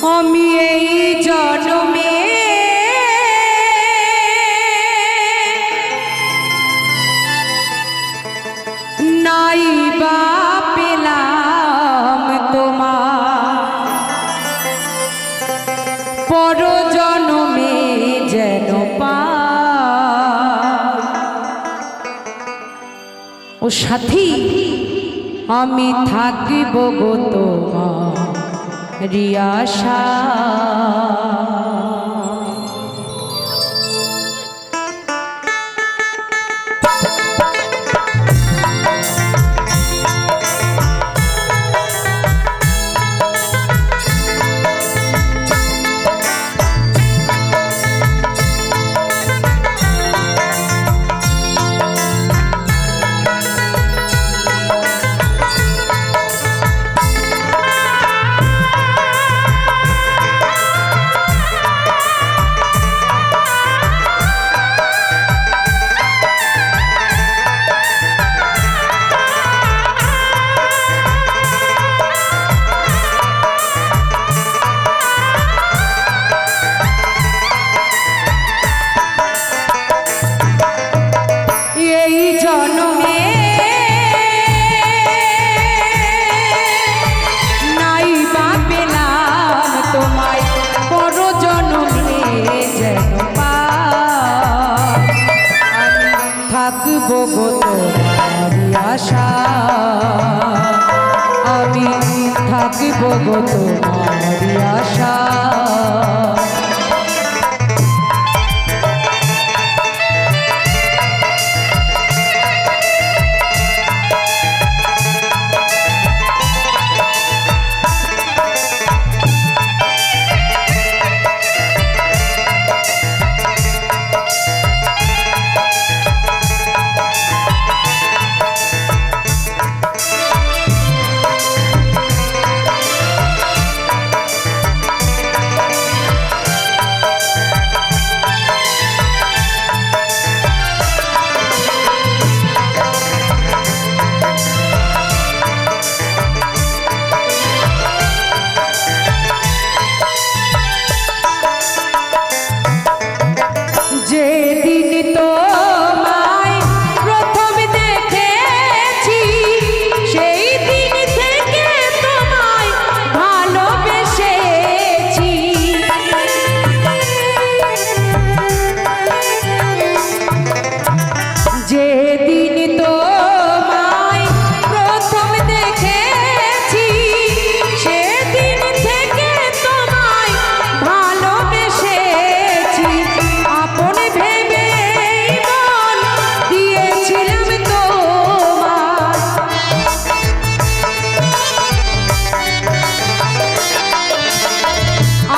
আমি এই জন্মে নাই বা পেলাম তোমার, পর জন্মে যেন পাই। ও সাথী আমি থাকিব গো তোমার আশা। থাকবো গো তোমারি আশা, আমি থাকবো গো তোমারি আশা।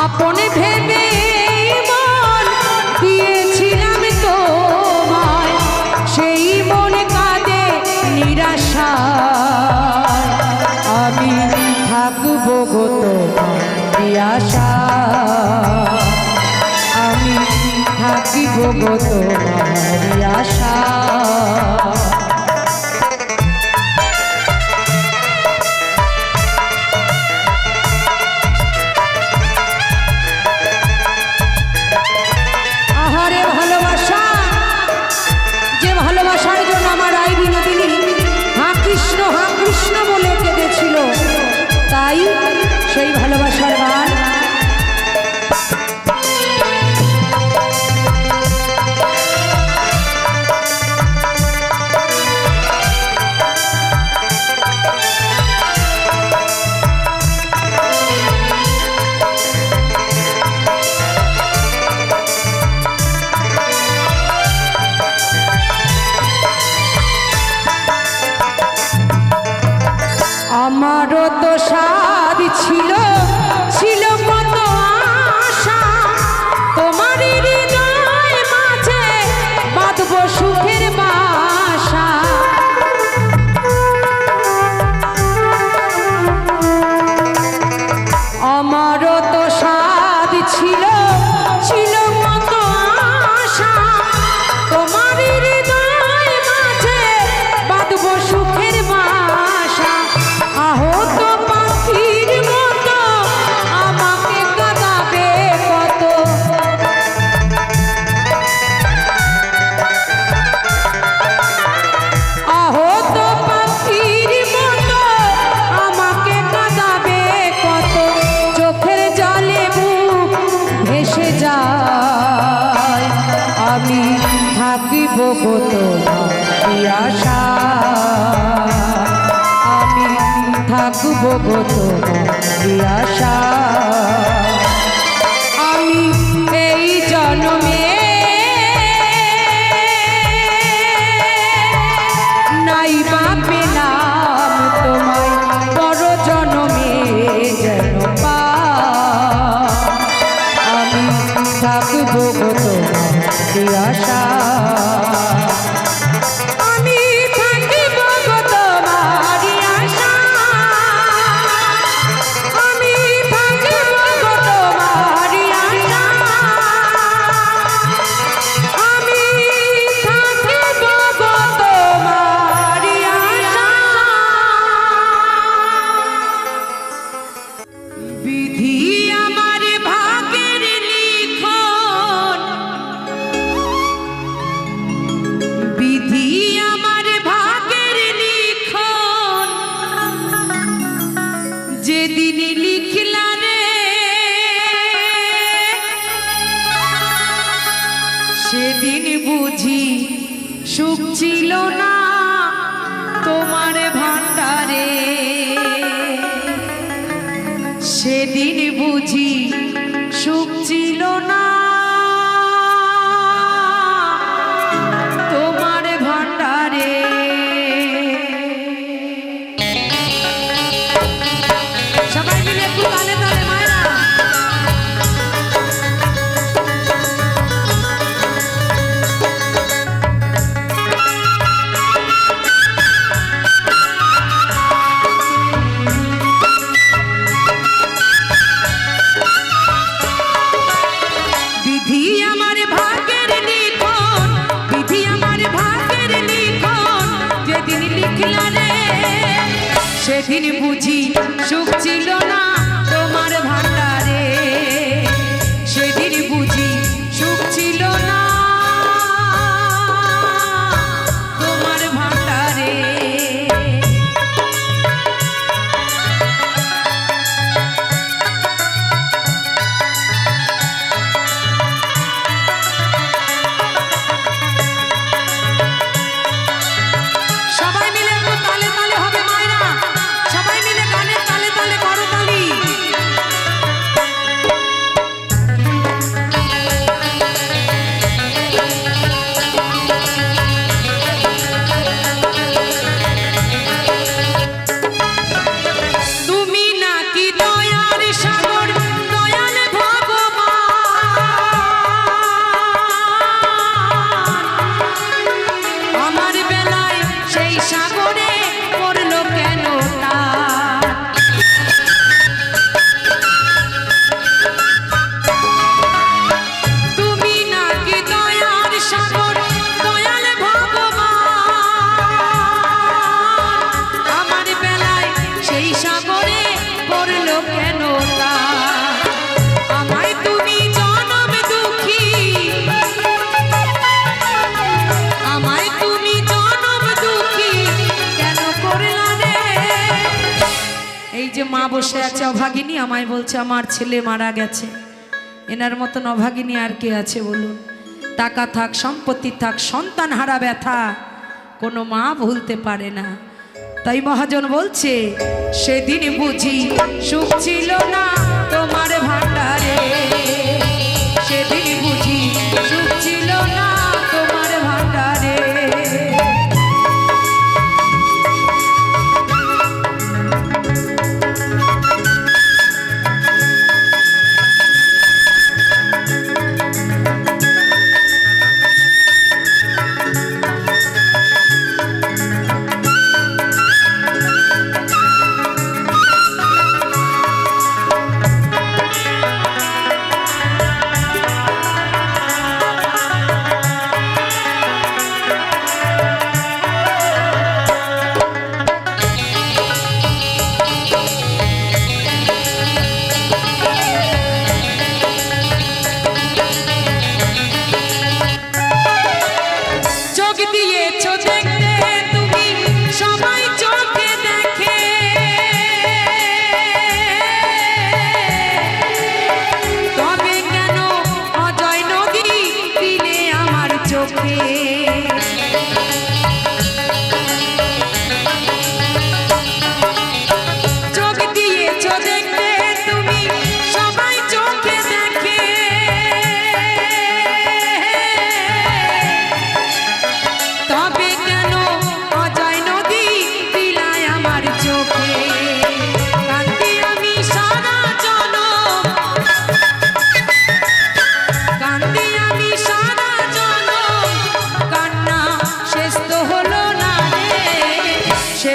আপনে ভেবে মন দিয়েছিলাম তোমায়, সেই মনে কাঁদে নিরাশায়। আমি থাকবো গো তোমারি আশা, আমি থাকিব গো তোমারি আশা। কৃষ্ণ বলে কেঁদেছিল, তাই সেই ভালোবাসার গান। আমারও তো সাদ ছিল ছিল কত আশা, তোমারই হৃদয় মাঝে বাঁধবো সুখের বাসা। আমারও তো সাদ ছিল ছিল কত আশা, তোমারই হৃদয় মাঝে বাঁধবো সুখের বাসা। আহত পাখির মতো আমাকে গো তোমার আশা, আমি থাকবো গো তোমার আশা। আমি এই জন্মে নাই বা পেলাম তোমায়, বড় জন্মে যেন পাই। আমি থাকবো গো তোমার আশা, আমি থাকবো গো তোমার আশা, আমি থাকবো গো তোমার আশা, আমি থাকবো গো তোমার আশা। বিধি আমার ভাগ্যের লিখন, বিধি আমার ভাগ্যের লিখন, যেদিন লিখলা রে সেদিন বুঝি সুখ ছিল না তোমার ভান্ডারে, সেদিন বুঝি সুখ ছিল না তোমার ভান্ডারে। সবাই মিলে একটু তালে তালে মায়েরা। বিধি আমার ভাগ্যের লিখন, বিধি আমার ভাগ্যের লিখন, যেদিন লিখলা রে সেদিন বুঝি সুখ ছিল না তোমার ভান্ডারে, সেদিন বুঝি সুখ ছিল না তোমার ভান্ডারে। সবাই মিলে একটু তালে তালে হবে মায়েরা, সবাই মিলে গানের তালে তালে করো তালি। তুমি নাকি দয়ার সাগর, দয়াল ভগবান, আমার বেলায় সেই সাগরে পড়লো কেন টান? তুমি নাকি দয়ার সাগর, দয়াল ভগবান, আমার বেলায় সেই সাগরে পড়লো কেন টান? আমায় তুমি জনম দুঃখী, আমায় তুমি জনম দুঃখী কেন করলা রে? এই যে মা বসে আছে অভাগিনী, আমায় বলছে আমার ছেলে মারা গেছে, এনার মতন অভাগিনী আর কে আছে বলুন? টাকা থাক, সম্পত্তি থাক, সন্তান হারা ব্যথা কোনো মা ভুলতে পারে না। তাই মহাজন বলছে সেদিন বুঝি সুখ ছিল না তোমার ভান্ডারে, সেদিন বুঝি সুখ ছিল না তোমার ভান্ডারে।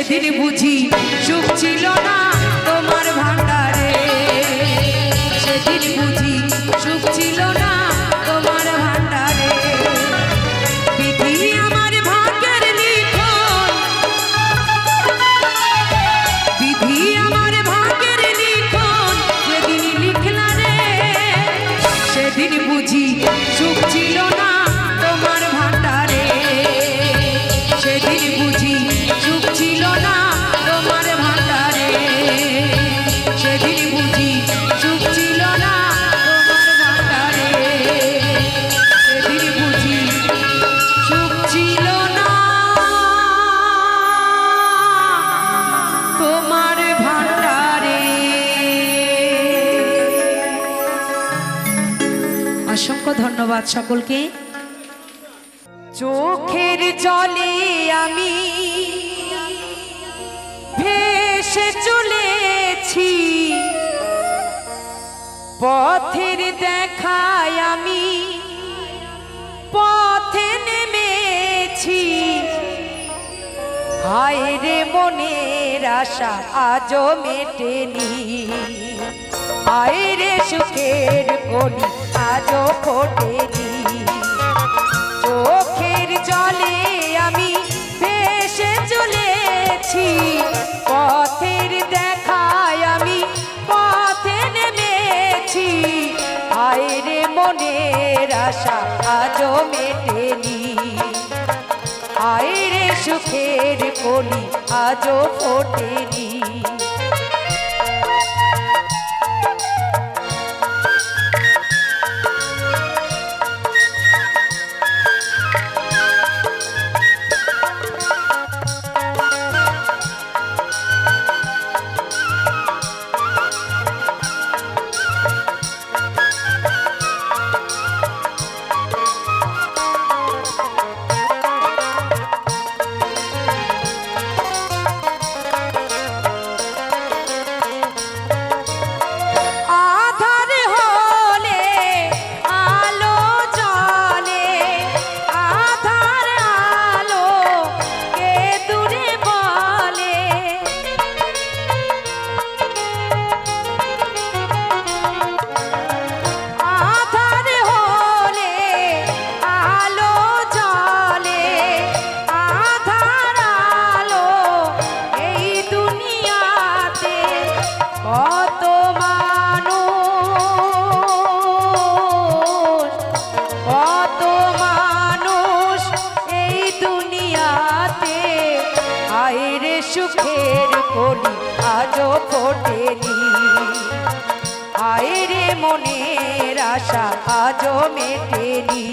সেদিন বুঝি সুখ ছিল না তোমার ভান্ডারে, সেদিন বুঝি সুখ ছিল না তোমার ভান্ডারে। বিধি আমার ভাগ্যের লিখন, বিধি আমার ভাগ্যের লিখন, যেদিন লিখলা রে সেদিন বুঝি সুখ ছিল না তোমার ভান্ডারে, সেদিন বুঝি সুখ ছিল না তোমার ভান্ডারে, সেদিন বুঝি সুখ ছিল না তোমার ভান্ডারে, সেদিন বুঝি সুখ ছিল না তোমার ভান্ডারে। অসংখ্য ধন্যবাদ সকলকে। চোখের জলে আমি ভেসে চলেছি, পথের দেখায় আমি পথে নেমেছি, হায় রে মনের আশা আজও মেটেনি, হায় রে সুখের কলি আজও ফোটেনি। চোখের জলে আমি ভেসে চলেছি, পথের দেখায় আমি পথে নেমেছি, হায় রে মনের আশা আজও মেটেনি, হায় রে সুখের কলি আজও ফোটেনি। সুখের কলি আজও ফোটেনি, হায় রে মনের আশা আজও মেটেনি।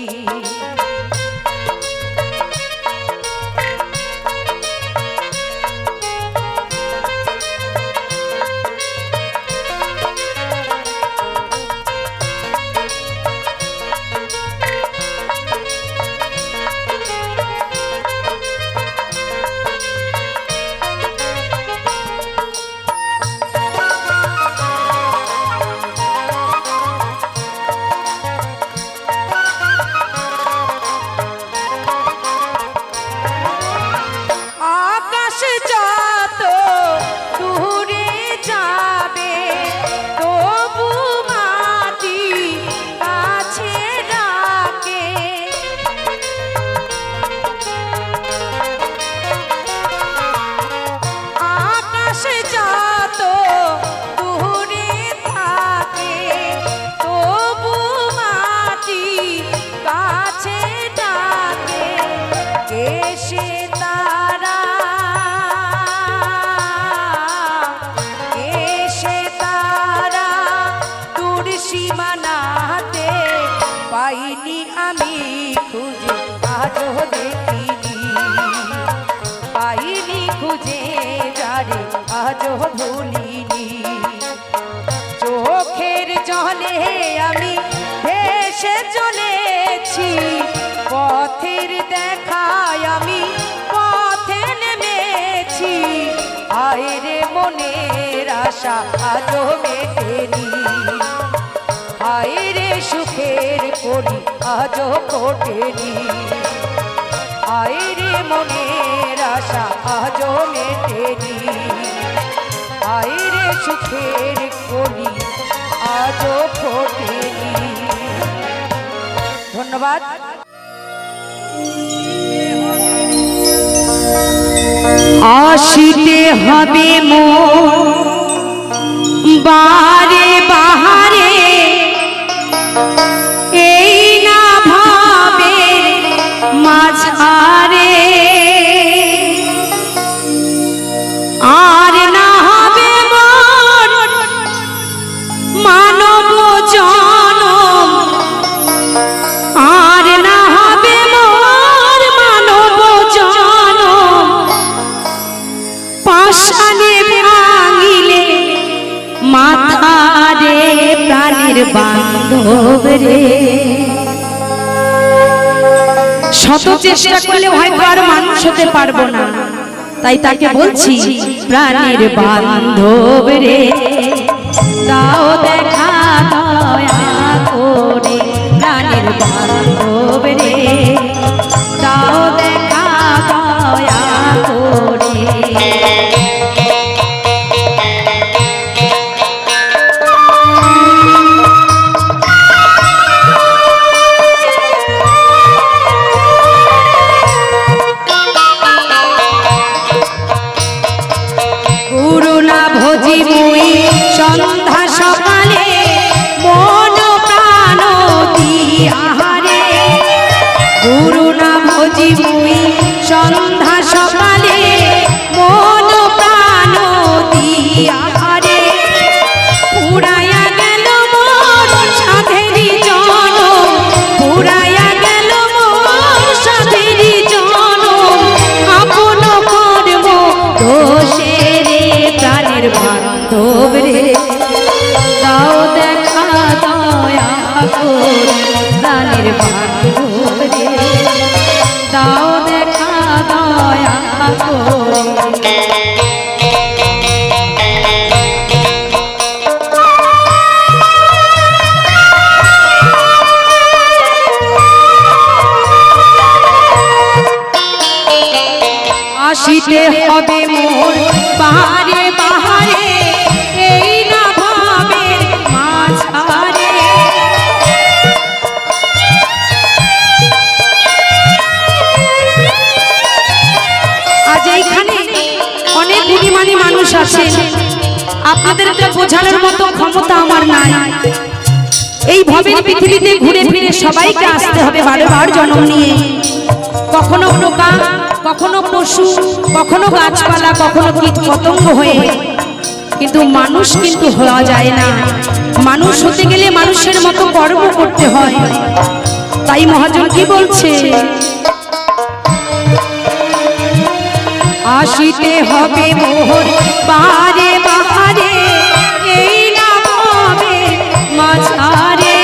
পাইনি আমি খুঁজে আজও দেখিনি, পাইনি খুঁজে যারে আজও ভুলিনি। চোখের জলে আমি ভেসে চলেছি, পথের দেখায় আমি পথে নেমেছি, হায় রে মনের আশা আজও মেটেনি, হায় রে সুখের কলি আজও ফোটেনি, হায় রে মনের আশা আজও মেটেনি, আয় রে সুখের কলি আজও ফোটেনি। ধন্যবাদ। আসিতে হবে মোর বারে বাহারে, এই না ভাবে মাঝারে, আর না হবে মোর মানব জনম, আর না হবে মোর মানব জনম, পাষাণে ভাঙিলে মাথা রে প্রাণের বান্ধব রে। শত চেষ্টা করলে হয়তো আর মানুষ হতে পারবো না, তাই তাকে বলছি প্রাণের বান্ধব রে, দাও দেখা দয়া করে প্রাণের বান্ধব রে, দাও দেখা দয়া করে। সন্ধ্যা সকালে মন প্রাণ দিয়াহারে, গুরু না ভজি মুই সন্ধ্যা সকালে মন প্রাণ দিয়াহারে, পুরাইয়া গেল মোর সাধেরি জনম, পুরাইয়া গেল মোর সাধেরি জনম, আপন কর্ম দোষে রে প্রাণের বান্ধব রে, দাও দেখা দয়া করে প্রাণের বান্ধব রে, দাও দেখা দয়া করে। আসিতে হবে মোর বাহারে বাহারে, এই না ভাবে মাঝারে, আজ এইখানে অনেক গুণীমানী মানুষ আছে, আপনাদেরকে বোঝানোর মতো ক্ষমতা আমার নাই। এই ভবের পৃথিবীতে ঘুরে ফিরে সবাইকে আসতে হবে বারবার জন্ম নিয়ে, কখনো পোকা, কখনো পশু, কখনো গাছপালা, কখনো কীট পতঙ্গ হয়ে, কিন্তু মানুষ কিন্তু হওয়া যায় না। মানুষ হতে গেলে মানুষের মতো কর্ম করতে হয়। তাই মহাজন কি বলছে, আসিতে হবে মোর বারে বাহারে, এই না হবে মাঝারে,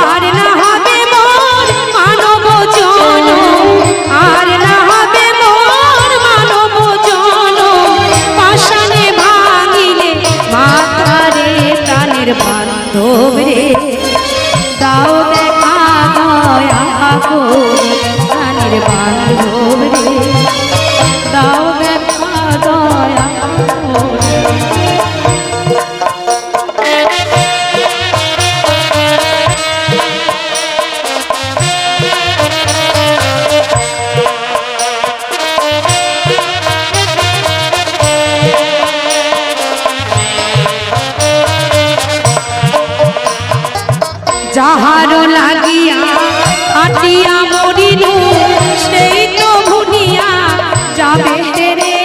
আর না হবে মোর মানব জনম, আর না হবে মোর মানব জনম, পাষাণে ভাঙিলে মাথা রে প্রাণের বান্ধব রে, দাও দেখা দয়া করে প্রাণের বান্ধব রে, দাও দেখা দয়া করে। যাহারো লাগিয়া আটিয়া মরিনু, সেই তো ভুলিয়া যাবে রে,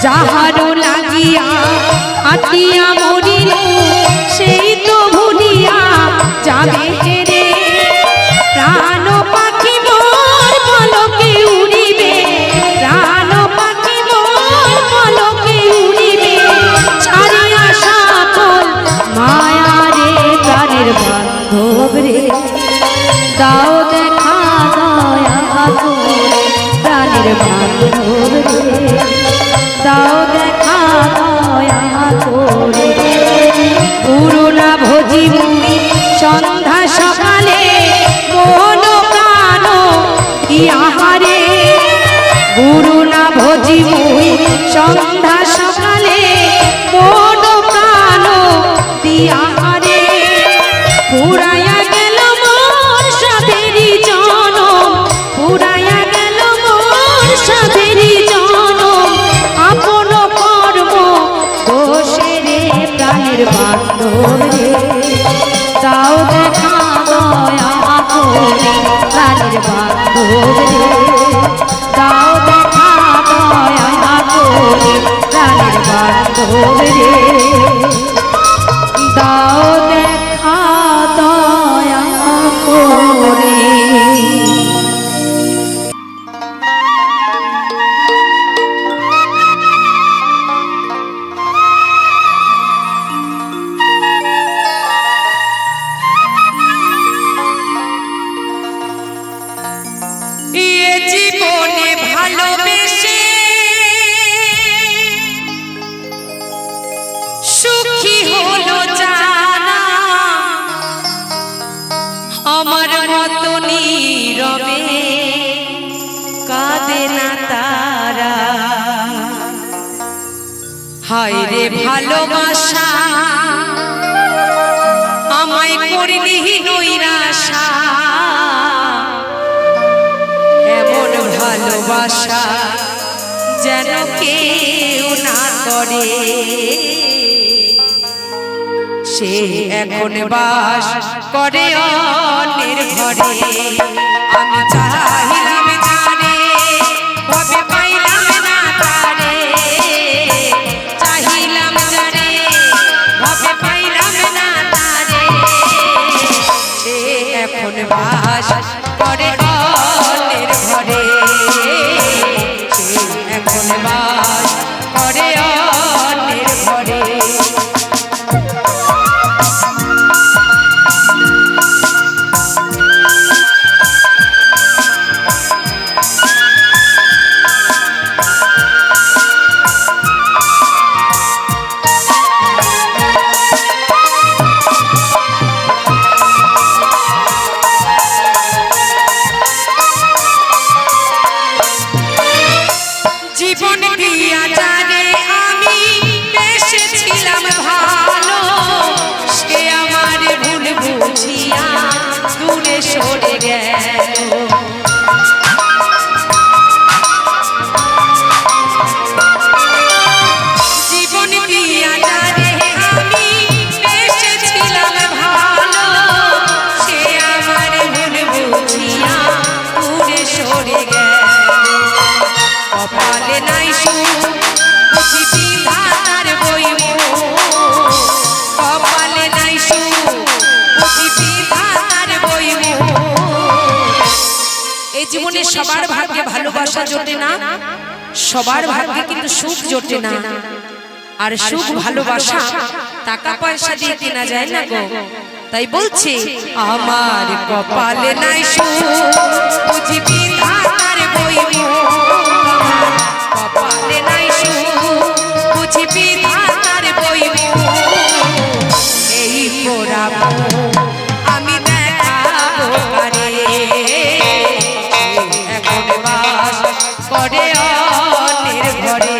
যাহারো লাগিয়া আটিয়া মরিনু, সেই তো ভুলিয়া যাবে রে, প্রাণ পাখি মোর পলকে উড়িবে, প্রাণ পাখি মোর পলকে উড়িবে, ছাড়িয়া সকল মায়া রে প্রাণের বান্ধব রে, দাও দেখা দয়া করে প্রাণের বান্ধব রে, দাও দেখা দয়া করে। গুরু না ভজি মুই ভোজি মুই সন্ধ্যা সকালে মন প্রাণ দিয়া রে পুরাইয়া গেল মোর সাধেরি জনম পুরাইয়া গেল মোর সাধেরি জনম আপন কর্ম দোষে রে প্রাণের বান্ধব রে তাও দেখা দয়া করে প্রাণের বান্ধব রে তাও দেখা দয়া করে প্রাণের বান্ধব রে দাও দেখা দয়া করে। জীবনে ভালোবেসে সুখী হলো জানা আমার মতো নীরবে কাঁদে না তারা হায় রে ভালোবাসা আমায় করলি নৈরাশা এমন ভালোবাসা যেন কেউ না করে সে এখন বাস করে অন্যের ঘরে আমি চাহিলাম জানে কবে পাইলাম না তারে চাহিলাম জানে কবে পাইলাম না তারে সে এখন বাস করে অন্যের ঘরে সে এখন বাস করে অন্যের ঘরে জীবন দিয়া জানে আমি বেসেছিলাম ভালো সে আমার ভুল বুঝিয়া দূরে সরে গেল জীবন দিয়া জানে আমি বেসেছিলাম ভালো সে আমার ভুল বুঝিয়া দূরে সরে গেল কপালে নাই সুখ বুঝি বিধাতার বইব কপালে নাই সুখ বুঝি বিধাতার বইব এই জীবনে সবার ভাগ্যে ভালোবাসা জোটে না সবার ভাগ্যে কিন্তু সুখ জোটে না আর সুখ ভালোবাসা টাকা পয়সা দিয়ে কেনা যায় না গো তাই বলছি আমার কপালে নাই সুখ বুঝি বিধাতার বইব কপালে নাই সুখ বুঝি বিধাতার বইব এই পোড়াবো আমি দেখাবো কারে এখন বাস করে অন্যের ঘরে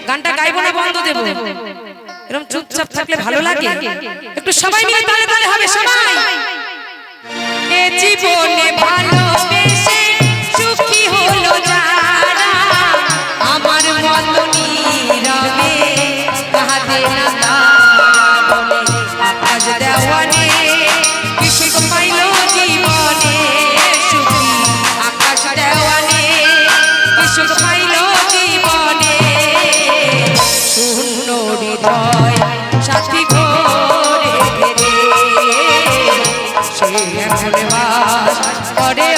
গানটা গাইবো না বন্ধ দেব এরকম চুপচাপ থাকলে ভালো লাগে একটু সবাই মিলে তালে তালে হবে সবাই এ জীবনে ভালোবেসে সুখ পাইল জীবনে শূন্য হৃদয় সাথী ঘরে ঘেরে সে এখন বাস করে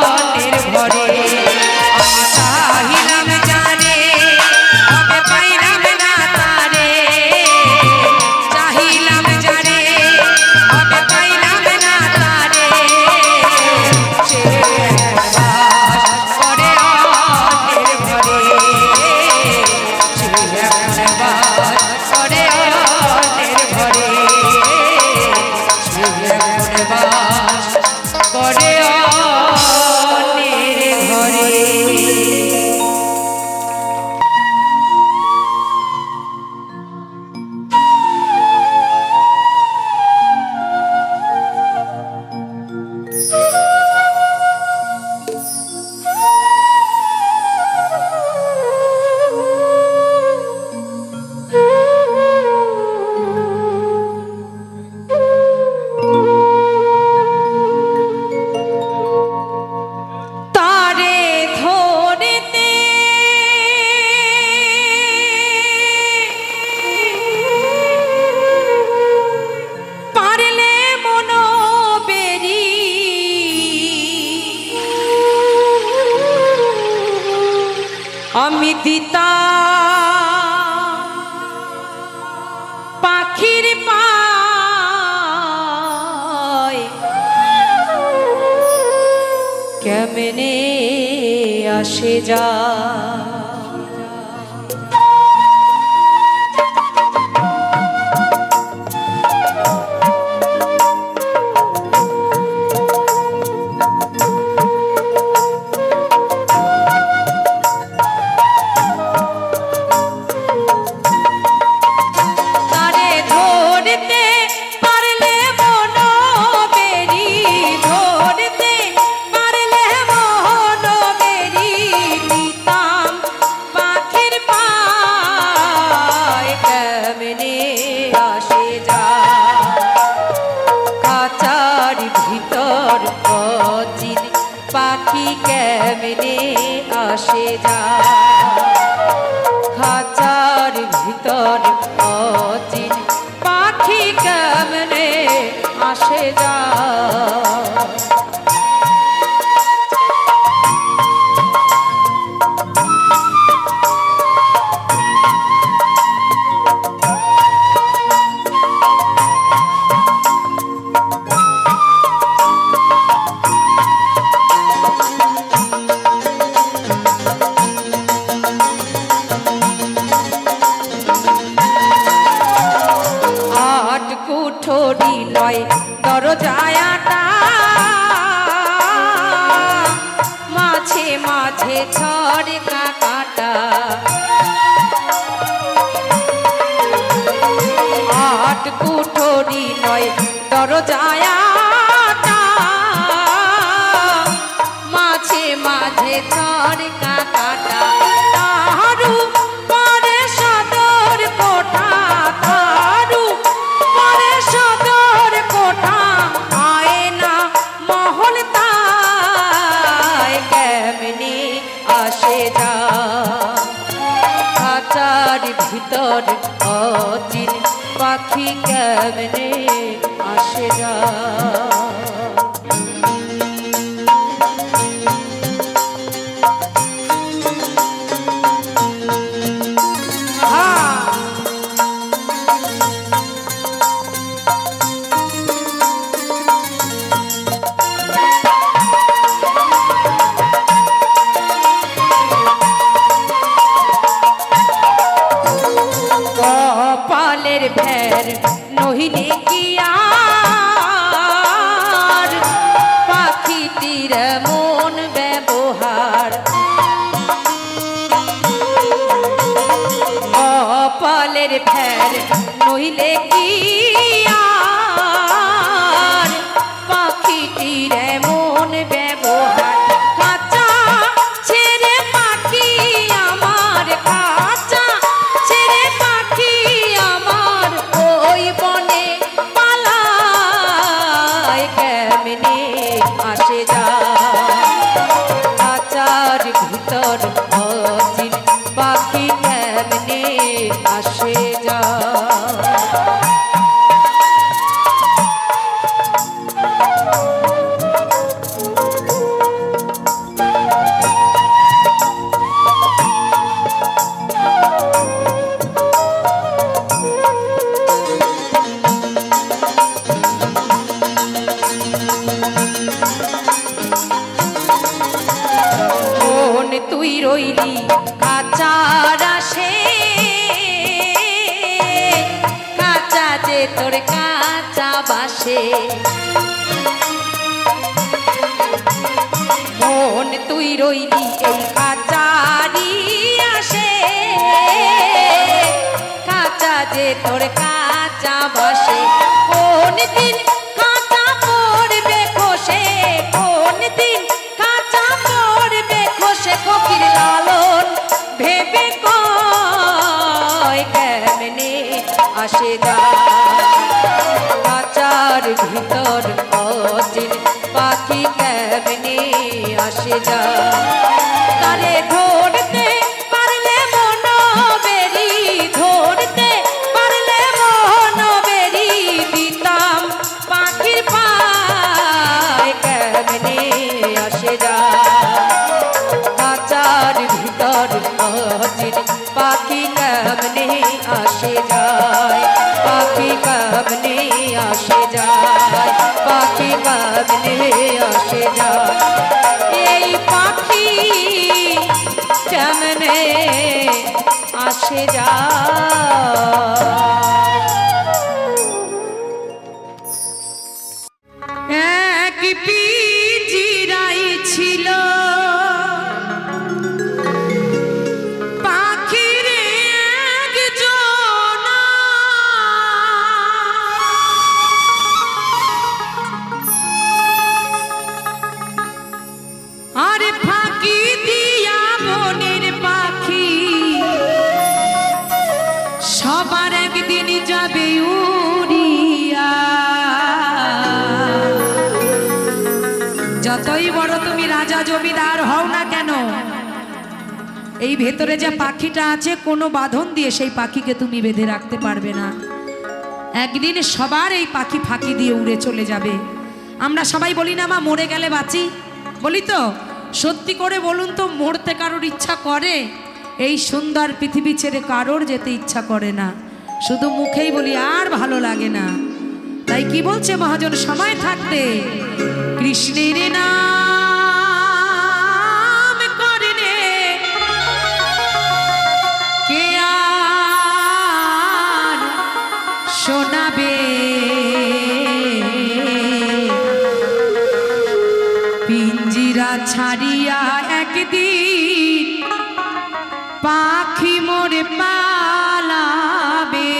অন্যের ঘরে আমি চাহিলাম জানে তবে পাইলাম না তারে চাহিলাম জানে তবে পাইলাম না তারে সে এখন বাস করে অন্যের ঘরে সে এখন বাস করে অন্যের ঘরে সে এখন বাস করে অন্যের ঘরে। তারে ধরিতে পারলে মন বেরি আমি দিতা পাখির পায় কেমনে আসে যা তারে ধরতে পারলে মন বেরি ধরতে পারলে মন বেরি দিতাম পাখির পায় কেমনে আসে যা কাচার ভিতর অচিন পাখি কেমনে আসে যা খাঁচার ভিতর অচিন পাখি কেমনে আসে যা আট কুঠরি নয় দরজায়াটা মাঝে মাঝে ঝড় কাটা আট কুঠরি নয় দরজায়াটা মাঝে মাঝে ঝড় কাটা তাহারু পরে সদর কোঠা তাহারু পরে সদর কোঠা আয়না মহল তাই কেমনে আসে যা খাঁচার ভিতর অচিন পাখি কেমনে আসে যা কপালের ভের নহিলে কি আর পাখিটির মন ব্যবহার কপালের ভের নহিলে কি আর পাখিটির মন ব্যবহার খাঁচা ছেড়ে পাখি আমার খাঁচা ছেড়ে পাখি আমার ওই বনে পালায় কেমনে আসে যা খাঁচার ভিতর তুই রইলি কাঁচার আসে, কাঁচা যে তোর কাঁচা বাসে। মন তুই রইলি এই কাঁচারি আসে, কাঁচা যে তোর কাঁচা বাসে। কোন দিন কাঁচা পড়বে খসে, কোন দিন কাঁচা পড়বে খসে। ফকির লালন ভেবে কয় কেমনে আসে কাঁচার ভিতর অচিন পাখি কেমনে আসে যা। তারে ধরতে পারলে মন বেরি, ধরতে পারলে মন বেরি, দিতাম পাখির পায় কেমনে আসে যা। কাঁচার ভিতর অচিন পাখি কেমনে আসে যায়, পাখি কেমনে আসে যায়, পাখি কেমনে আসে যায়। এই পাখি কেমনে আসে যায়। এক পিঞ্জিরাই ছিল পাখির একজনা, আর ফাঁকি দিয়া বনের পাখি সবার একদিন যাবে উড়িয়া। যতই বড় তুমি রাজা জমিদার হও না কেন, এই ভেতরে যে পাখিটা আছে কোনো বাঁধন দিয়ে সেই পাখিকে তুমি বেঁধে রাখতে পারবে না। একদিন সবার এই পাখি ফাঁকি দিয়ে উড়ে চলে যাবে। আমরা সবাই বলি না মা মরে গেলে বাঁচি, বলি তো? সত্যি করে বলুন তো, মরতে কারোর ইচ্ছা করে? এই সুন্দর পৃথিবী ছেড়ে কারোর যেতে ইচ্ছা করে না, শুধু মুখেই বলি আর ভালো লাগে না। তাই কি বলছে মহাজন, সময় থাকতে কৃষ্ণের নাম করলে কে আর শোনাবে, পিঞ্জিরা ছাড়িয়া একদিন পাখি মোরে পালাবে।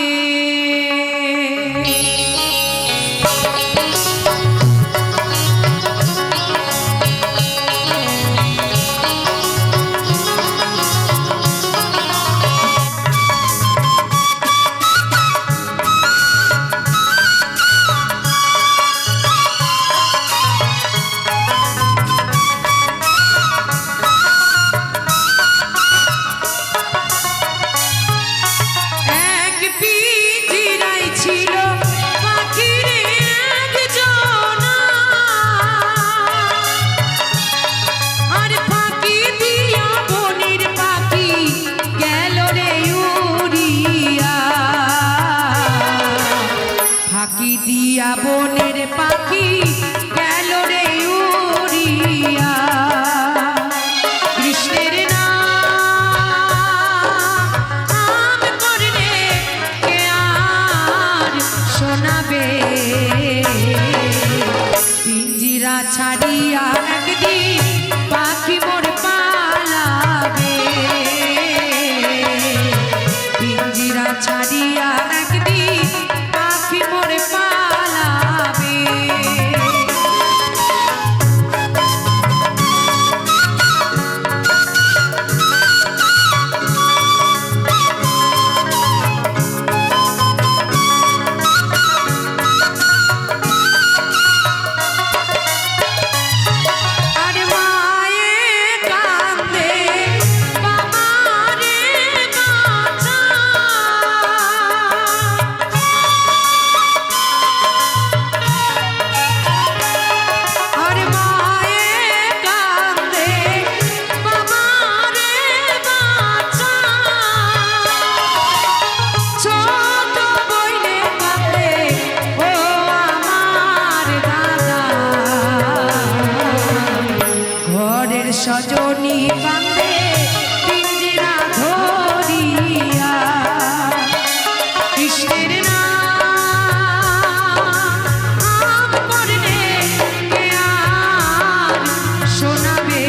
মনি কান্দে পিঞ্জিরা ধরিয়া কৃষ্ণের নাম করলে কে আর শোনাবে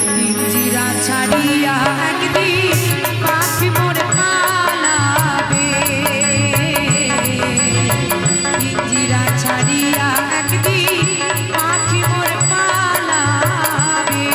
পিঞ্জিরা ছাড়িয়া একদিন পাখি মোর পালাবে পিঞ্জিরা ছাড়িয়া একদিন পাখি মোর পালাবে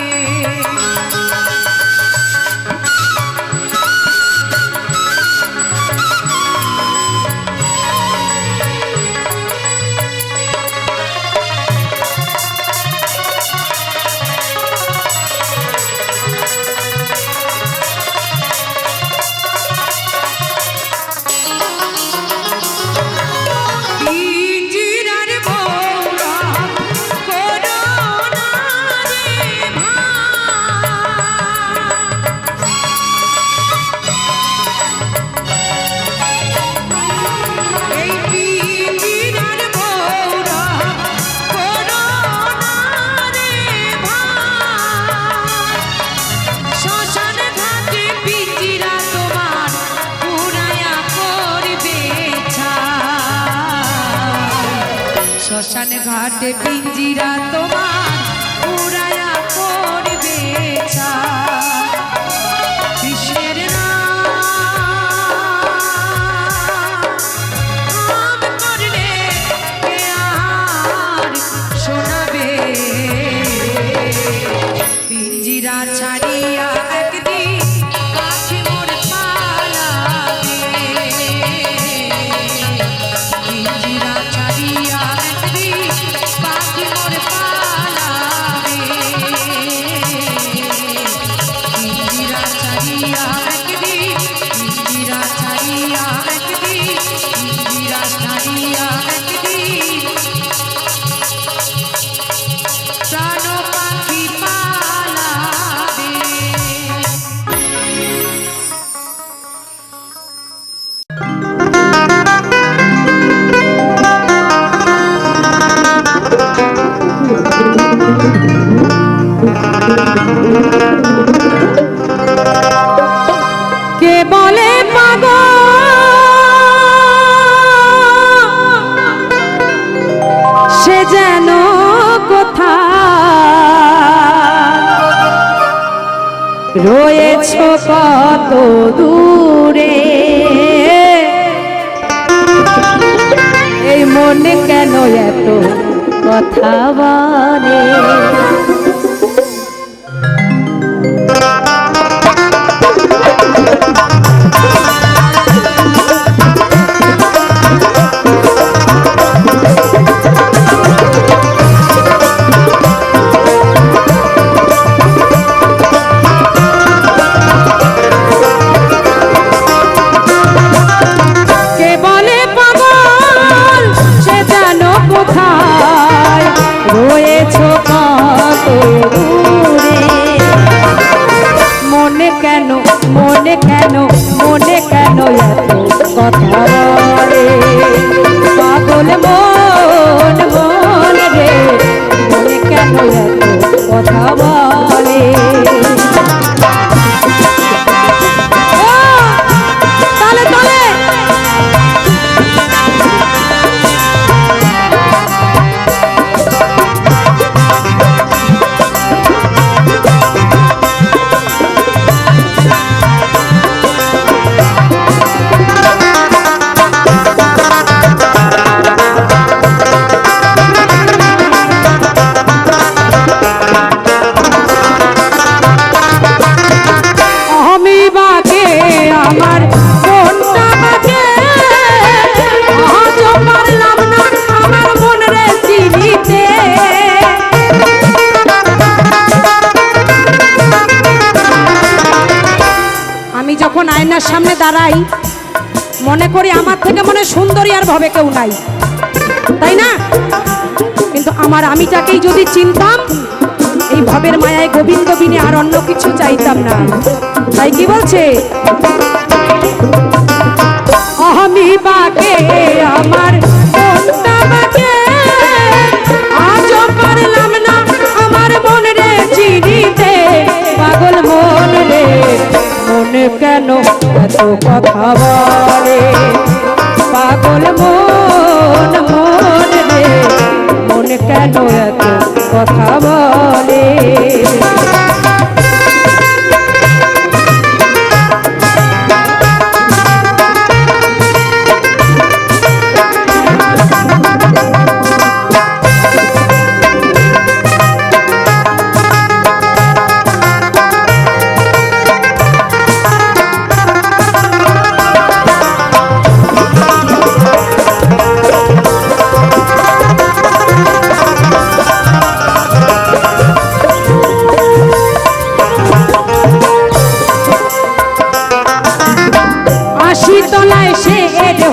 পিঞ্জিরার বৌরা করোনা রে এই পিঞ্জিরার বৌরা করোনা রে শ্মশান ঘাটে পিঞ্জিরা তোমার পুরায়া করবে শ্মশান ঘাটে পিঞ্জিরা তোমার পুরায়া করবে কৃষ্ণের নাম করলে কে আর শোনাবে পিঞ্জিরা ছাড়িয়া একদিন পাখি মোর পালাবে পিঞ্জিরা ছাড়িয়া একদিন পাখি মোর পালাবে পিঞ্জিরা ছাড়িয়া একদিন পিঞ্জিরা ছাড়িয়া একদিন পিঞ্জিরা ছাড়িয়া একদিন প্রাণ পাখি পালাবে কে বলে পাগল সে যেন কোথা রয়েছ কত দূরে এই মনে কেন এত কথা বলে কে বলে পাগল সে যেন কোথায় রয়েছ কত দূরে মনে কেন মনে কেন মনে কেন এত কথা বলে পাগল মন মন রে মনে কেন এত কথা বলে তালে তালে আমি বাকে আমার মনটা বাকে আজও পারলাম না আমার মন রে চিনিতে আমি যখন আয়নার সামনে দাঁড়াই মনে করি আমার থেকে মনে সুন্দরী আর ভাবে কেউ নাই তাই না কিন্তু আমার আমিটাকেই যদি চিনতাম এই ভাবের মায়ায় গোবিন্দ বিনে আর অন্য কিছু চাইতাম না তাই কি বলছে আমি বাকে আমার মনটা বাকে আজও পারলাম না আমার মন রে এত কথা বলে পাগল মন মন রে মন কেন এত কথা বলে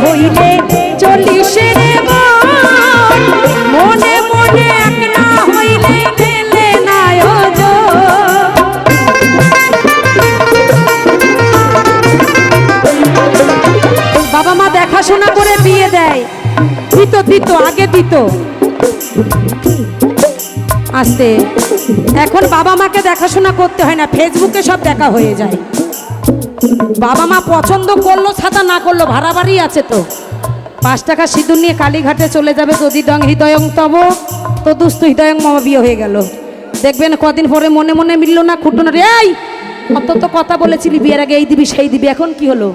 হইলে চল্লিশের মনে মনে এক না হইলে মেলে না বাবা মা দেখাশোনা করে বিয়ে দেয় দিত আগে দিত আস্তে এখন বাবা মাকে দেখাশোনা করতে হয় না ফেসবুকে সব দেখা হয়ে যায় বাবা মা পছন্দ করলো ছাতা না করলো ভাড়া বাড়ি আছে তো 5 টাকা সিঁদুর নিয়ে কালীঘাটে চলে যাবে যদি ডং হৃদয়ং তব তো দুস্থ হৃদয়ং মামা বিয়ে হয়ে গেল দেখবেন কদিন পরে মনে মনে মিলল না খুঁটো না রে এই অত তো কথা বলেছিলি বিয়ের আগে এই দিবি সেই দিবি এখন কি হলো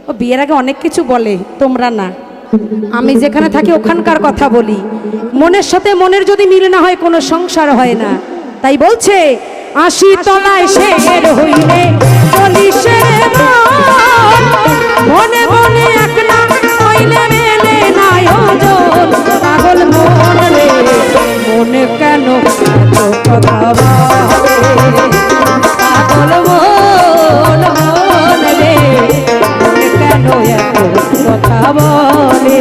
ও বিয়ের আগে অনেক কিছু বলে তোমরা না আমি যেখানে থাকি ওখানকার কথা বলি মনের সাথে মনের যদি মিল না হয় কোনো সংসার হয় না তাই বলছে 80 তলায় শের হইলে 40 মনে মনে এক না হইলে মেলে না ওজন পাগল মন রে মনে কেন এত কথা বলে পাগল মন মন রে মনে কেন এত কথা বলে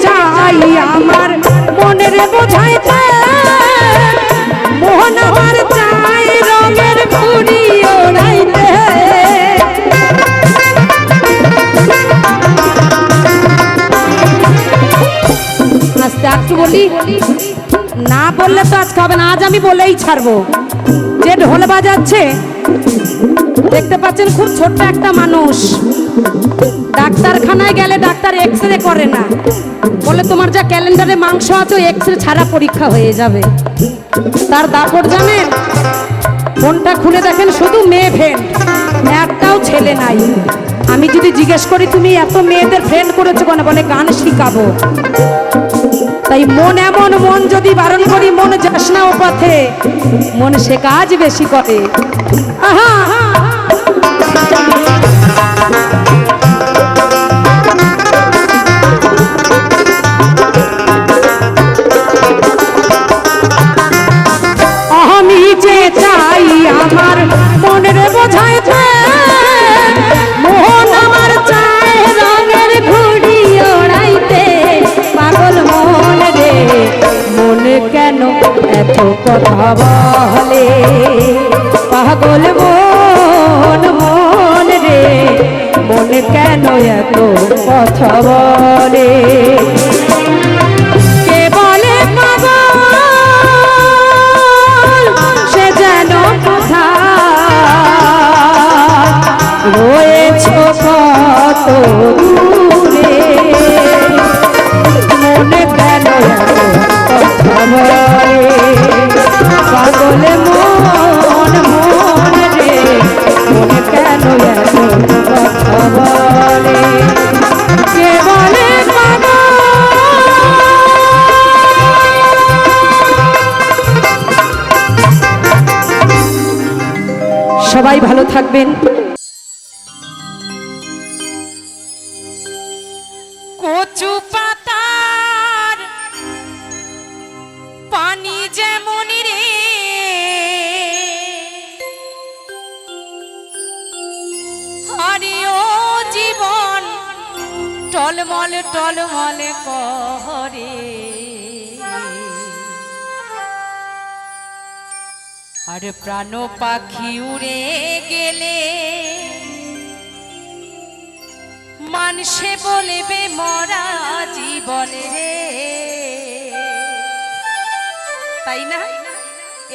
চাই আমার মনের বোঝাইতে মোহন আমার চাই রঙের ঘুড়ি ওড়াইতে আস্তে একটু বলি না বললে তো আজকে হবে না আজ আমি বলেই ছাড়বো যে ঢোল বাজাচ্ছে দেখতে পাচ্ছেন খুব ছোট্ট একটা মানুষ ডাক্তারখানায় গেলে ডাক্তার এক্সরে করে না বলে তোমার যা ক্যালেন্ডারে মাংস আছে এক্সরে ছাড়া পরীক্ষা হয়ে যাবে তার দাপট জানেন ফোনটা খুলে দেখেন শুধু মেয়ে ফ্রেন্ড একটাও ছেলে নাই আমি যদি জিজ্ঞেস করি তুমি এত মেয়েদের ফ্রেন্ড করেছো কেন বলে গান শিখাবো তাই মন এমন মন যদি বারণ করি মন যাস না ও পথে মন সে কাজ বেশি করে আহা আমি যে চাই আমার মনের বোঝাইতে মোহন আমার চাই রঙের ঘুড়ি ওড়াইতে পাগল মন রে মনে কেন এত কথা বলে পাগল মন মন রে মনে কেন এত কথা বলে কে বলে রয়েছ কত দূরে মনে কেন কথা বলে পাগল মন মন রে মনে কেন কথা বলে কে বলে সবাই ভালো থাকবেন কচু পাতার পানি যেমন রে টলমল টলমল করে আর প্রাণ পাখি উড়ে গেলে মানুষে বলবে মরা জীবন রে। তাই না?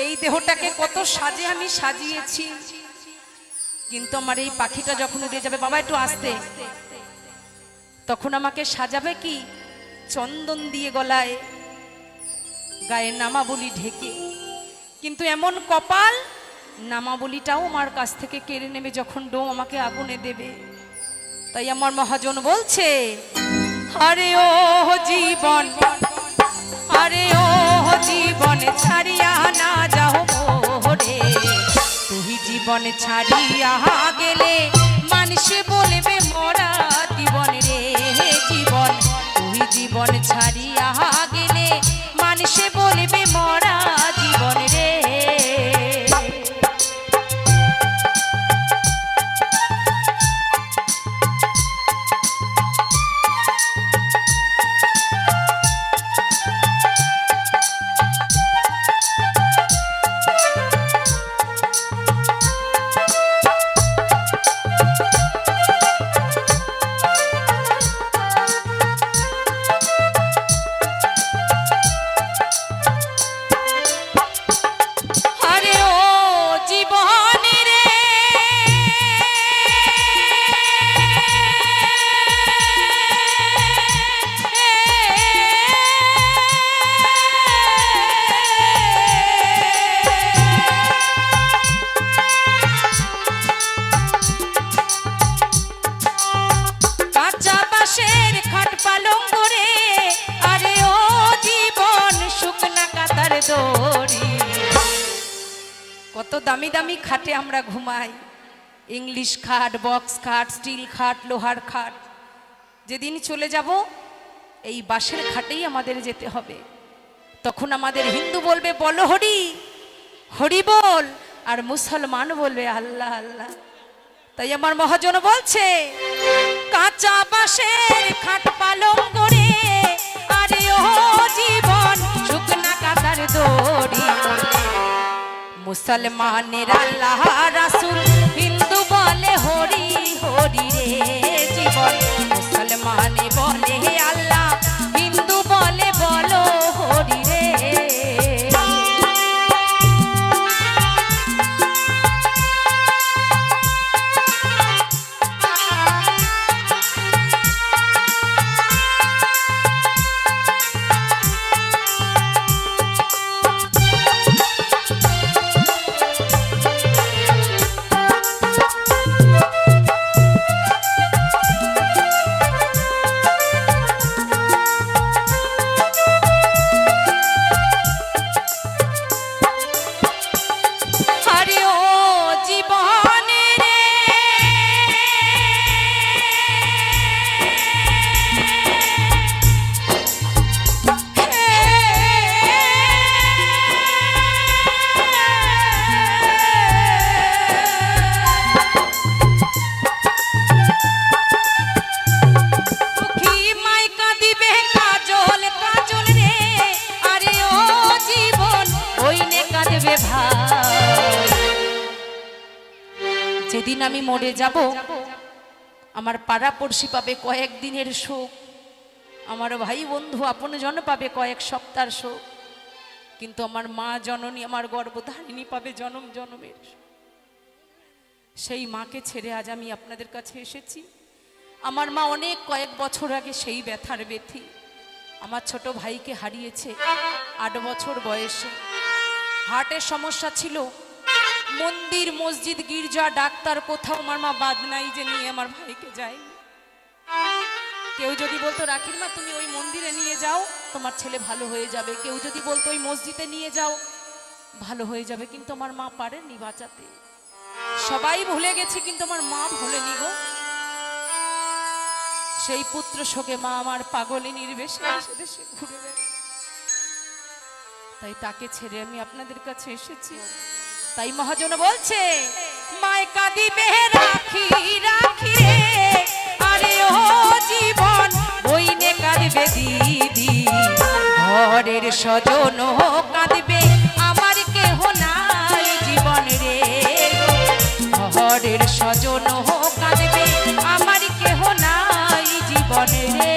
এই দেহটাকে কত সাজে আমি সাজিয়েছি, কিন্তু আমার এই পাখিটা যখন উড়ে যাবে, বাবা একটু আসতে, তখন আমাকে সাজাবে কি চন্দন দিয়ে গলায়, গায়ে নামাবলি ঢেকে। কিন্তু এমন কপাল, নামাবলিটাও আমার কাছ থেকে কেড়ে নেবে যখন ডোম আমাকে আগুনে দেবে। তাই আমার মহাজন বলছে, আরে ও জীবন, আরে ও জীবন ছাড়িয়া না যাও মোরে, তুই জীবন ছাড়িয়া গেলে মানুষে বলবে মরা জীবন রে। জীবন তুই জীবন ছাড়িয়া গেলে মানুষে বলবে মরা জীবন রে। কত দামি দামি খাটে আমরা ঘুমাই, ইংলিশ খাট, বক্স খাট, স্টিল খাট, লোহার খাট। যেদিন চলে যাব এই বাঁশের খাটেই আমাদের যেতে হবে। তখন আমাদের হিন্দু বলবে বলো হরি, হরি বল, আর মুসলমান বলবে আল্লাহ আল্লাহ। তাই আমার মহাজন বলছে, কাঁচা বাঁশের খাট পালং করে, আরে ও জীবন শুকনা কাতার দড়ি। মুসলমানের আল্লাহ রাসূল, হিন্দু বলে হরি হরি রে। জীবন মুসলমানে বলে আল্লাহ, হিন্দু বলে বলো হরি রে। যেদিন আমি মরে যাব, আমার পাড়া পড়শি পাবে কয়েকদিনের শোক, আমার ভাই বন্ধু আপনজন পাবে কয়েক সপ্তাহের শোক, কিন্তু আমার মা জননী, আমার গর্ভধারিণী পাবে জনম জনমের। সেই মাকে ছেড়ে আজ আমি আপনাদের কাছে এসেছি। আমার মা অনেক কয়েক বছর আগে সেই ব্যথার ব্যথি আমার ছোট ভাইকে হারিয়েছে 8 বছর বয়সে। হার্টের সমস্যা ছিল, মন্দির মসজিদ গির্জা ডাক্তার কোথাও আমার মা বাদ নাই যে নিয়ে আমার ভাইকে যায়নি। কেউ যদি বলতো রাখির মা তুমি ওই মন্দিরে নিয়ে যাও তোমার ছেলে ভালো হয়ে যাবে, কেউ যদি বলতো ওই মসজিদে নিয়ে যাও ভালো হয়ে যাবে, কিন্তু আমার মা পারেননি বাঁচাতে। সবাই ভুলে গেছে কিন্তু আমার মা ভুলেনি গো। সেই পুত্র শোকে মা আমার পাগলে নির্বেশে দেশে দেশে ঘুরে বেড়ায়। তাই তাকে ছেড়ে আমি আপনাদের কাছে এসেছি। তাই মহাজন বলছে, মায় কাঁদিবে রাখি রাখি রে, আরে ও জীবন ঘরের স্বজন কাঁদবে আমার কেহ নাই জীবন রে, ঘরের স্বজন কাঁদবে আমার কেহ নাই জীবন রে।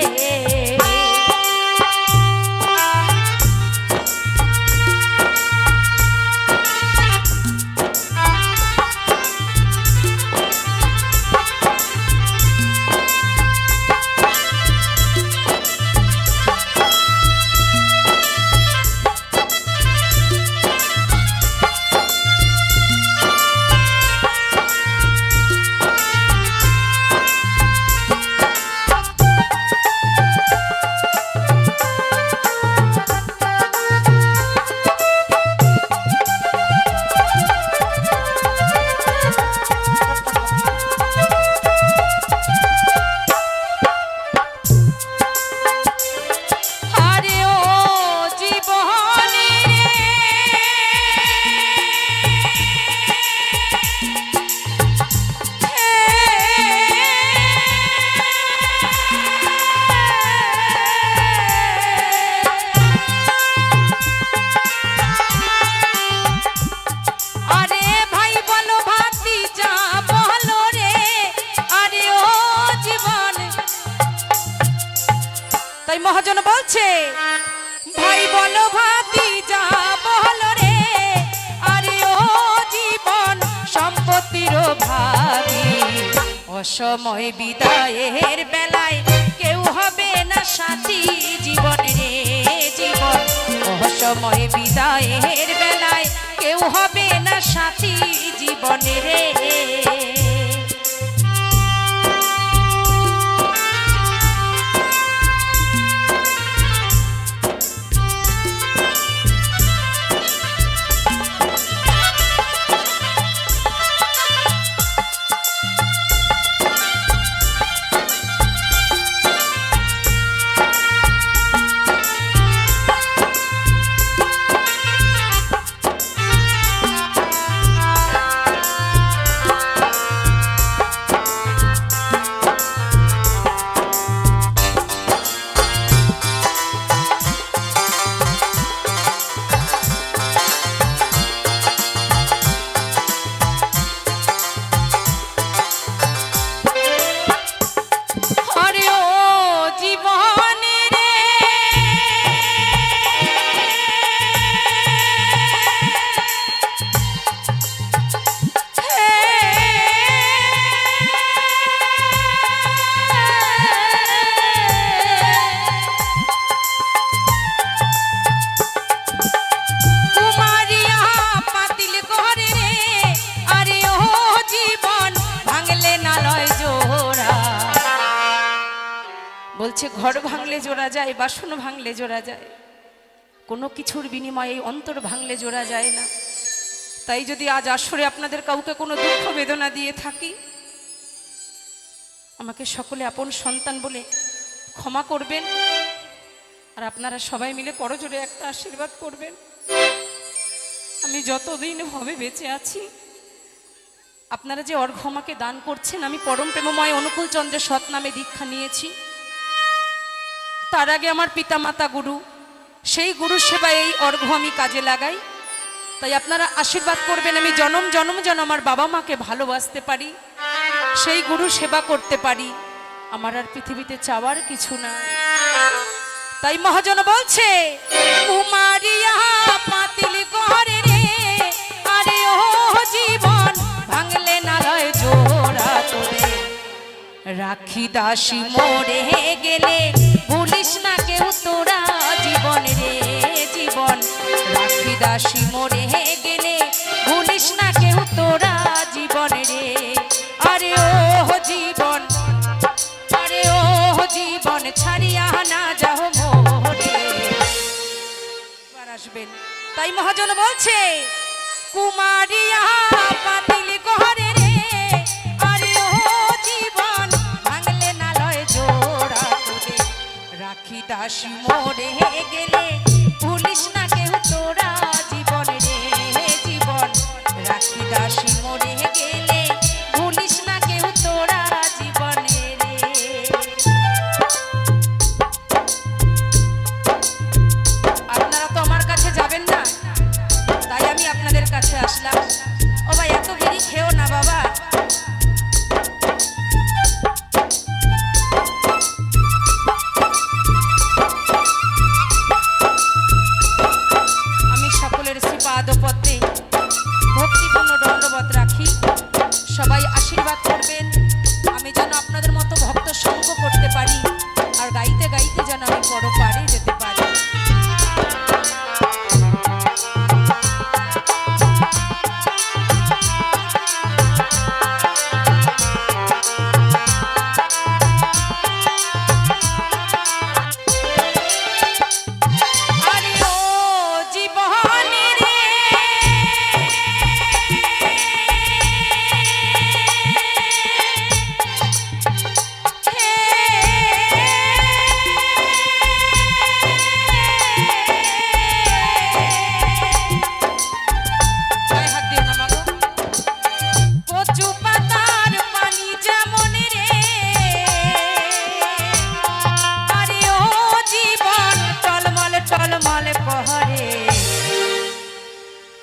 মহাজন বলছে ভাই বলো ভাতিজা বলো রে, আরে ও জীবন সম্পত্তির ভাবি, অসময় বিদায়ের বেলায় কেউ হবে না সাথী জীবন রে, জীবন অসময় বিদায়ের বেলায় কেউ হবে না সাথী জীবন রে। বলছে ঘর ভাঙলে জোড়া যায়, বাসন ভাঙলে জোড়া যায়, কোনো কিছুর বিনিময়ে অন্তর ভাঙলে জোড়া যায় না। তাই যদি আজ আসরে আপনাদের কাউকে কোনো দুঃখ বেদনা দিয়ে থাকি, আমাকে সকলে আপন সন্তান বলে ক্ষমা করবেন, আর আপনারা সবাই মিলে করজোড়ে একটা আশীর্বাদ করবেন। আমি যতদিন হবে বেঁচে আছি, আপনারা যে অর্ঘ্য আমাকে দান করছেন, আমি পরম প্রেমময় অনুকূল চন্দ্রের সৎ নামে দীক্ষা নিয়েছি। তার আগে আমার পিতা মাতা গুরু, সেই গুরু সেবায় এই অর্ঘ্য আমি কাজে লাগাই। তাই আপনারা আশীর্বাদ করবেন আমি জনম জনম যেন আমার বাবা মাকে ভালোবাসতে পারি, সেই গুরু সেবা করতে পারি। আমার আর পৃথিবীতে চাওয়ার কিছু না। তাই মহাজন বলছে কুমারিয়া পাতিল করে রে, আরে ও জীবন ভাঙলে না লয় জোড়া তোরে, রাখি দাসী মরে গেলে ভুলিস না কেউ তোরা জীবন রে, জীবন রাখি দাসী মরে গেলে ভুলিস না কেউ তোরা জীবন রে। আরে ও জীবন, আরে ও জীবন ছাড়িয়া না যাও মোরে, আসবেন। তাই মহাজন বলছে কুমারিয়া পাতিল করে রে, আরে ও জীবন ভাঙলে না লয় জোড়া তোরে, রাখি দাসী মরে গেলে ভুলিস না কেউ তোরা জীবন রে, জীবন রাখি দাসী মরে গেলে ভুলিস না কেউ তোরা জীবনে রে। আর টলমল করে।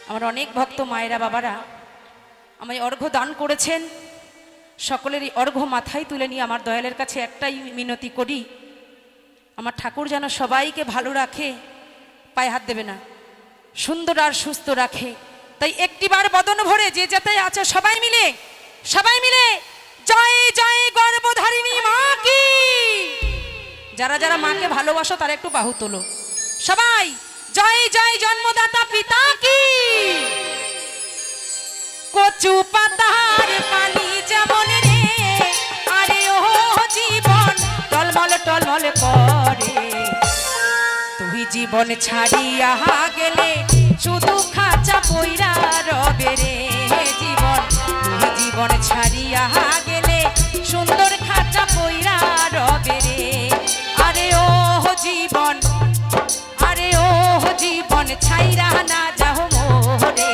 আমার অনেক ভক্ত মায়েরা বাবারা আমায় অর্ঘ্য দান করেছেন, সকলেরই অর্ঘ্য মাথায় তুলে নিয়ে আমার দয়ালের কাছে একটাই মিনতি করি, আমার ঠাকুর যেন সবাইকে ভালো রাখে, পায়ে হাত দেবে না, সুন্দর আর সুস্থ রাখে। তাই একটিবার বদন ভরে যে যাতে আছে সবাই মিলে জয় জয় গর্ভধারিণী মা কি। যারা যারা মাকে ভালোবাসো তারা একটু বাহু তোলো সবাই, জয় জয় জন্মদাতা পিতা কি। কচু পাতার পানি যেমন রে, আরে ও জীবন টলমল টলমল করে। তুই জীবন ছাড়িয়া গেলে শুধু খাঁচা পইরা রবে রে জীবন। তুই জীবন ছাড়িয়া গেলে সুন্দর খাঁচা পইরা রবে রে। আরে ও জীবন, আরে ও জীবন ছাইরা না যাও মোরে।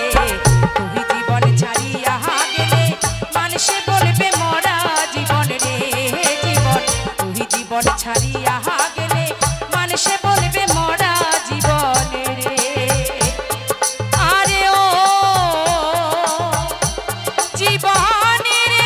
তুই জীবন ছাড়িয়া গেলে মানুষে বলবে মরা জীবন রে জীবন। তুই জীবন ছাড়িয়া গেলে মানুষে বলবে মরা জীবন রে। আরে ও জীবন রে,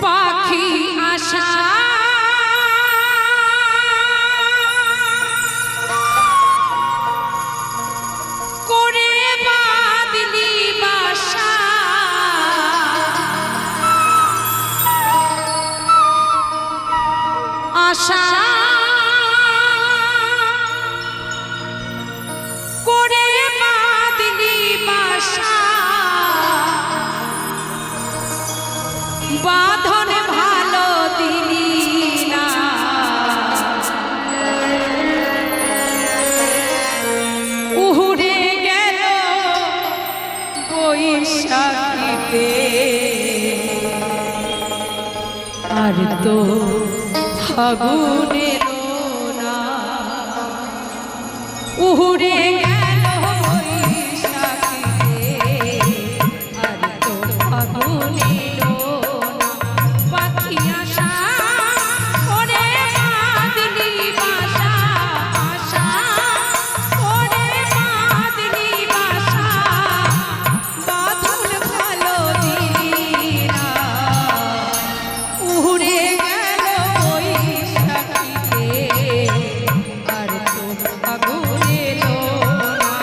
পাখি আশা করে বাঁধলি বাসা। আশা করে বাঁধলি বাসা, বাঁধন ভালো দিলি না। উড়ে গেল বৈশাখীতে, আর তো ফাগুনের না। উড়ে গেল বৈশাখীতে, আর তো ফাগুনের না। পাখি আশা করে বাঁধলি বাসা, আশা করে বাঁধলি বাসা, বাঁধন ভালো দিলি না। উড়ে গেল বৈশাখীতে, আর তো ফাগুনের না।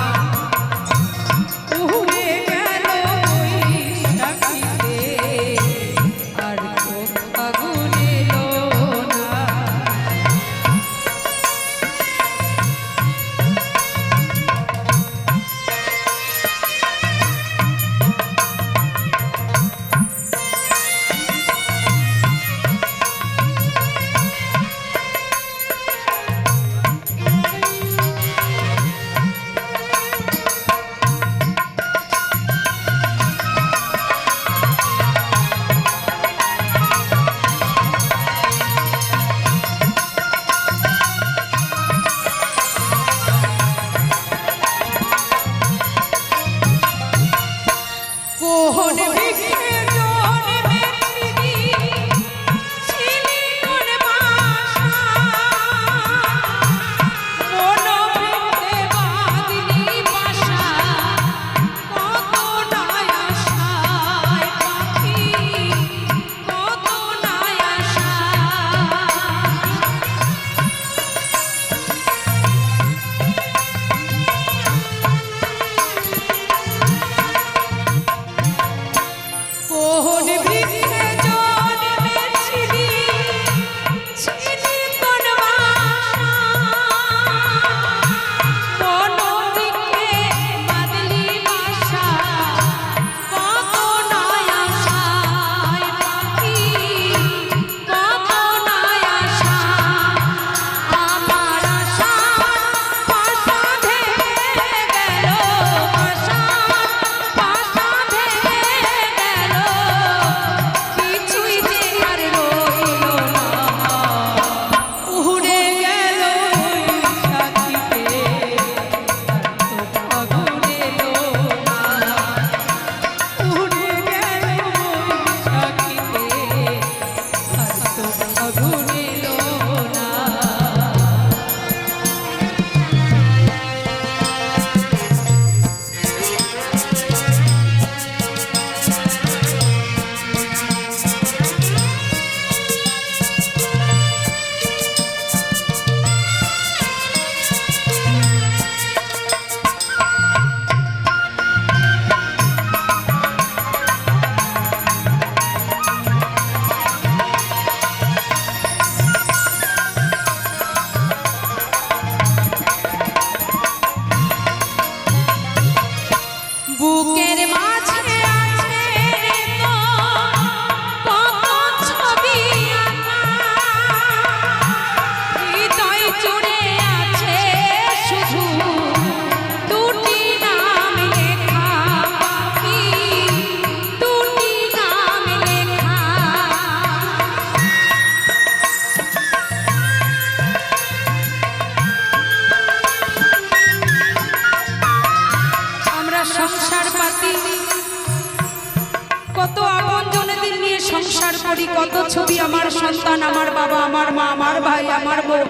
ছবি, কত ছবি, আমার সন্তান, আমার বাবা, আমার মা, আমার ভাই, আমার বউ,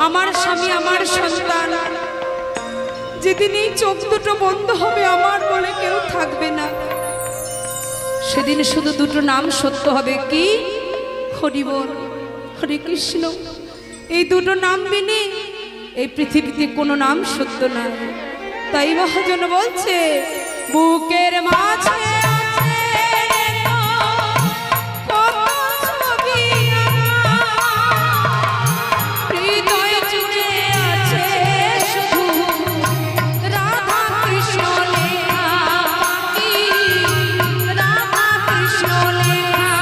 আমার স্বামী, আমার সন্তান। যেদিন এই চোখ দুটো বন্ধ হবে, আমার বলে কেউ থাকবে না, সেদিন শুধু দুটো নাম সত্য হবে, কি? হরি বল, হরে কৃষ্ণ। এই দুটো নাম বিনে এই পৃথিবীতে কোনো নাম সত্য না। তাই মহাজন বলছে, বুকের মাঝে আছে কত ছবি আমার, হৃদয় জুড়ে আছে শুধু রাধা কৃষ্ণ লেখা, কি রাধা কৃষ্ণ লেখা।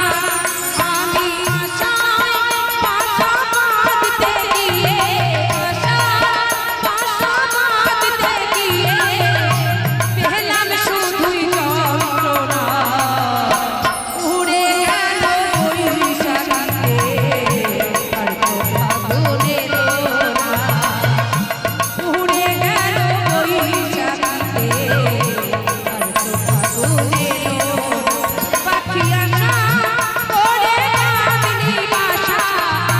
আমি আশায় পাশা বাঁধতে গিয়ে, আশায় পাশা বাঁধতে গিয়ে পেলাম শুধুই যন্ত্রণা। উড়ে গেল বৈশাখীতে আর তো ফাগুন এলো না। উড়ে গেল বৈশাখীতে আর তো ফাগুন এলো না। পাখি আশা করে বাঁধলি বাসা,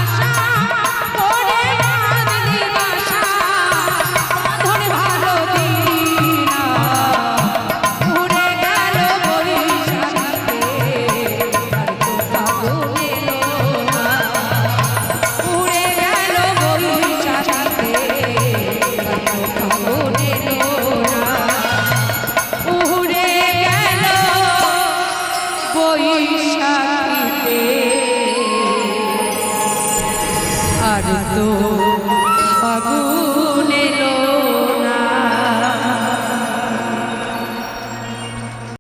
আশা করে বাঁধলি বাসা, বাঁধন ভালো দিলি না। উড়ে গেল বৈশাখীতে আর তো ফাগুন এলো না। উড়ে গেল বৈশাখীতে আর তো ফাগুন এলো না। উড়ে গেল বৈশাখীতে আর তো ফাগুন